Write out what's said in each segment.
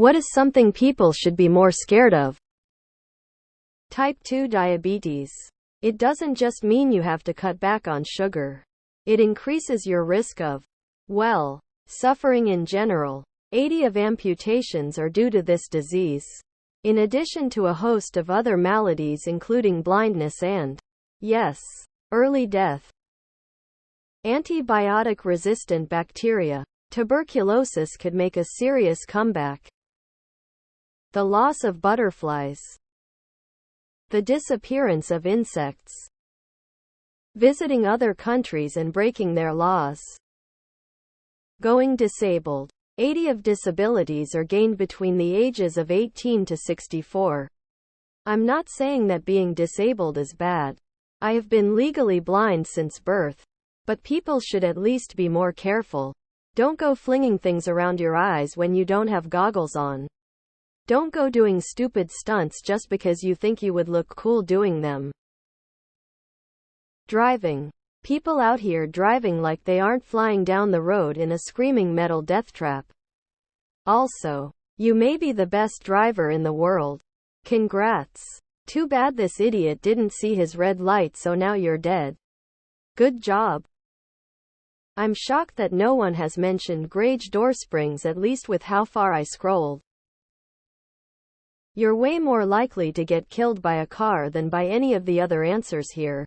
What is something people should be more scared of? Type 2 diabetes. It doesn't just mean you have to cut back on sugar. It increases your risk of, well, suffering in general. 80% of amputations are due to this disease, in addition to a host of other maladies including blindness and, yes, early death. Antibiotic-resistant bacteria. Tuberculosis could make a serious comeback. The loss of butterflies. The disappearance of insects. Visiting other countries and breaking their laws. Going disabled. 80% of disabilities are gained between the ages of 18 to 64. I'm not saying that being disabled is bad. I have been legally blind since birth. But people should at least be more careful. Don't go flinging things around your eyes when you don't have goggles on. Don't go doing stupid stunts just because you think you would look cool doing them. Driving. People out here driving like they aren't flying down the road in a screaming metal death trap. Also, you may be the best driver in the world. Congrats. Too bad this idiot didn't see his red light, so now you're dead. Good job. I'm shocked that no one has mentioned garage door springs, at least with how far I scrolled. You're way more likely to get killed by a car than by any of the other answers here.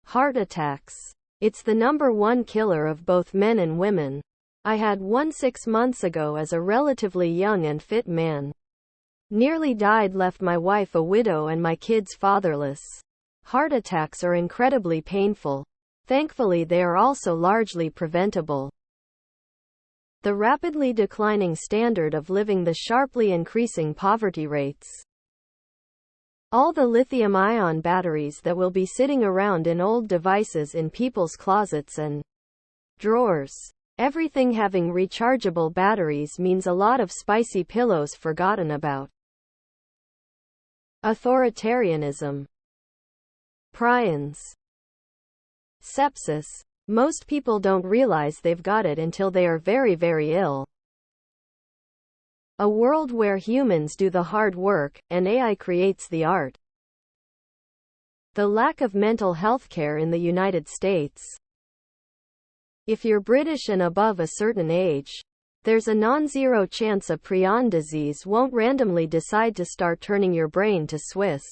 Heart attacks. It's the #1 killer of both men and women. I had one 6 months ago as a relatively young and fit man. Nearly died, left my wife a widow and my kids fatherless. Heart attacks are incredibly painful. Thankfully, they are also largely preventable. The rapidly declining standard of living, the sharply increasing poverty rates. All the lithium-ion batteries that will be sitting around in old devices in people's closets and drawers. Everything having rechargeable batteries means a lot of spicy pillows forgotten about. Authoritarianism. Prions. Sepsis. Most people don't realize they've got it until they are very, very ill. A world where humans do the hard work, and AI creates the art. The lack of mental health care in the United States. If you're British and above a certain age, there's a non-zero chance a prion disease won't randomly decide to start turning your brain to Swiss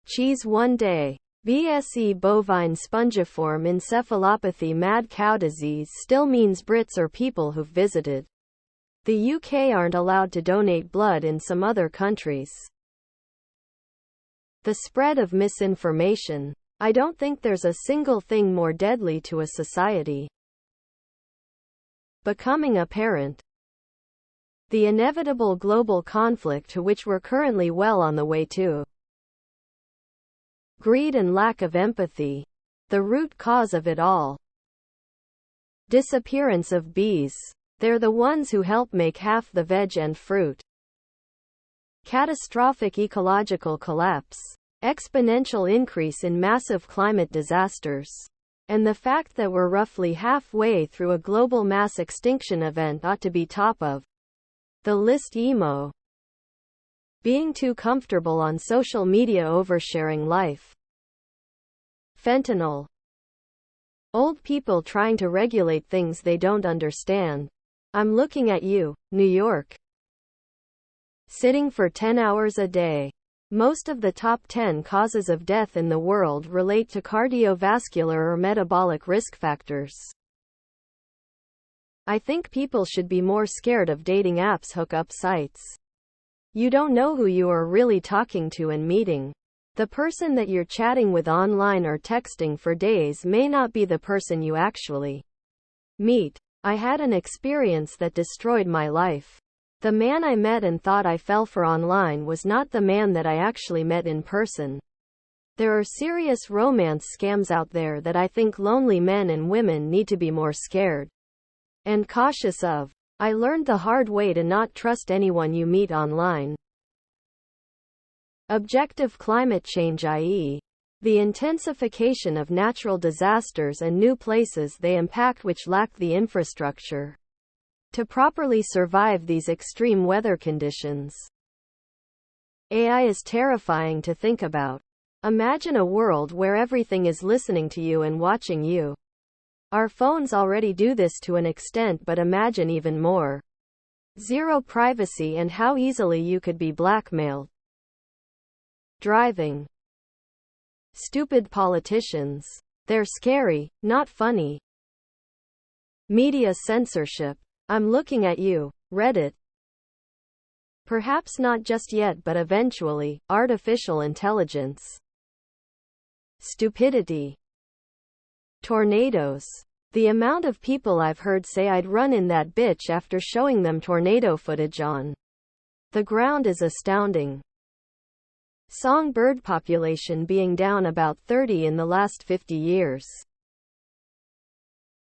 cheese one day. BSE bovine spongiform encephalopathy mad cow disease still means Brits or people who've visited the UK aren't allowed to donate blood in some other countries. The spread of misinformation. I don't think there's a single thing more deadly to a society. Becoming a parent. The inevitable global conflict to which we're currently well on the way to. Greed and lack of empathy. The root cause of it all. Disappearance of bees. They're the ones who help make half the veg and fruit. Catastrophic ecological collapse. Exponential increase in massive climate disasters. And the fact that we're roughly halfway through a global mass extinction event ought to be top of the list. Emo. Being too comfortable on social media, oversharing life. Fentanyl. Old people trying to regulate things they don't understand. I'm looking at you, New York. Sitting for 10 hours a day. Most of the top 10 causes of death in the world relate to cardiovascular or metabolic risk factors. I think people should be more scared of dating apps hookup sites. You don't know who you are really talking to and meeting. The person that you're chatting with online or texting for days may not be the person you actually meet. I had an experience that destroyed my life. The man I met and thought I fell for online was not the man that I actually met in person. There are serious romance scams out there that I think lonely men and women need to be more scared and cautious of. I learned the hard way to not trust anyone you meet online. Objective climate change, i.e., the intensification of natural disasters and new places they impact which lack the infrastructure to properly survive these extreme weather conditions. AI is terrifying to think about. Imagine a world where everything is listening to you and watching you. Our phones already do this to an extent, but imagine even more. Zero privacy and how easily you could be blackmailed. Driving. Stupid politicians. They're scary, not funny. Media censorship. I'm looking at you. Reddit. Perhaps not just yet, but eventually. Artificial intelligence. Stupidity. Tornadoes. The amount of people I've heard say I'd run in that bitch after showing them tornado footage on the ground is astounding. Songbird population being down about 30 in the last 50 years.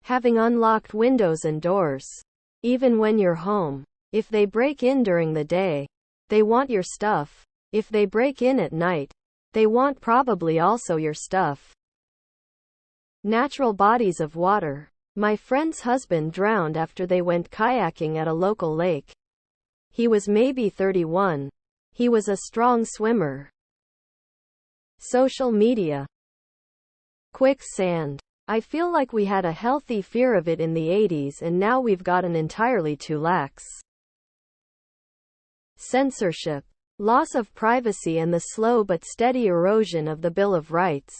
Having unlocked windows and doors. Even when you're home. If they break in during the day, they want your stuff. If they break in at night, they want probably also your stuff. Natural bodies of water. My friend's husband drowned after they went kayaking at a local lake. He was maybe 31. He was a strong swimmer. Social media. Quicksand. I feel like we had a healthy fear of it in the 80s and now we've gotten entirely too lax. Censorship. Loss of privacy and the slow but steady erosion of the Bill of Rights.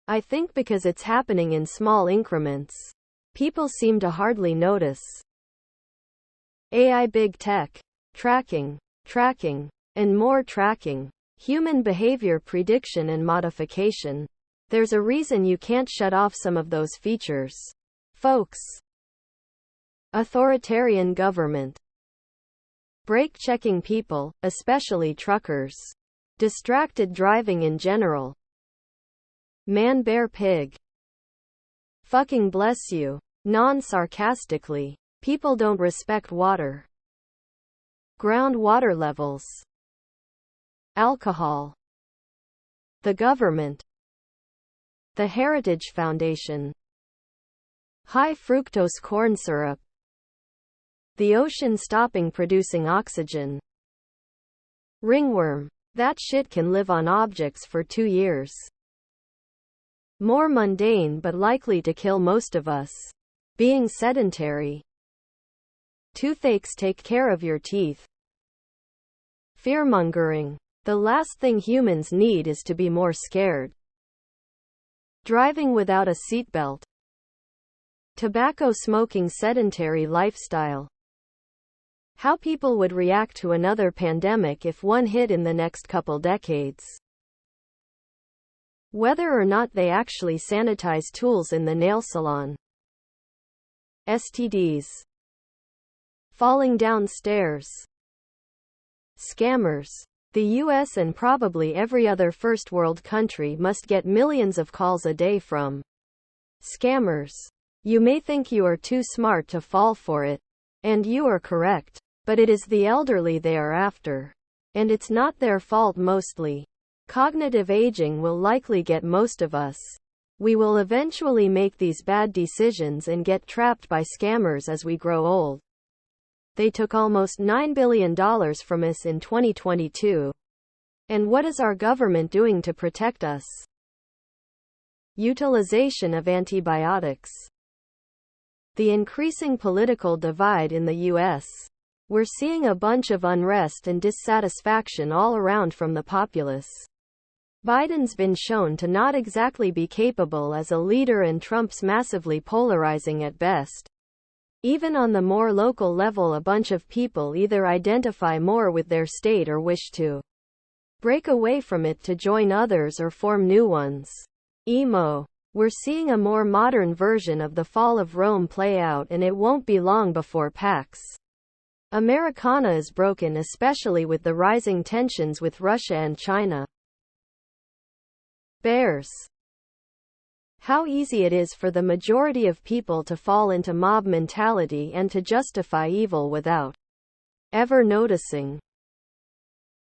I think because it's happening in small increments, people seem to hardly notice. AI big tech. Tracking, and more tracking. Human behavior prediction and modification. There's a reason you can't shut off some of those features, folks. Authoritarian government. Brake-checking people, especially truckers. Distracted driving in general. Man-bear-pig. Fucking bless you. Non-sarcastically. People don't respect water. Groundwater levels. Alcohol. The government. The Heritage Foundation. High fructose corn syrup. The ocean stopping producing oxygen. Ringworm. That shit can live on objects for 2 years. More mundane but likely to kill most of us. Being sedentary. Toothaches take care of your teeth. Fearmongering. The last thing humans need is to be more scared. Driving without a seatbelt. Tobacco smoking sedentary lifestyle. How people would react to another pandemic if one hit in the next couple decades. Whether or not they actually sanitize tools in the nail salon. STDs. Falling down stairs. Scammers. The US and probably every other first world country must get millions of calls a day from scammers. You may think you are too smart to fall for it, and you are correct, but it is the elderly they are after. And it's not their fault mostly. Cognitive aging will likely get most of us. We will eventually make these bad decisions and get trapped by scammers as we grow old. They took almost $9 billion from us in 2022. And what is our government doing to protect us? Utilization of antibiotics. The increasing political divide in the US. We're seeing a bunch of unrest and dissatisfaction all around from the populace. Biden's been shown to not exactly be capable as a leader and Trump's massively polarizing at best. Even on the more local level, a bunch of people either identify more with their state or wish to break away from it to join others or form new ones. Emo. We're seeing a more modern version of the fall of Rome play out, and it won't be long before Pax Americana is broken, especially with the rising tensions with Russia and China. Bears. How easy it is for the majority of people to fall into mob mentality and to justify evil without ever noticing.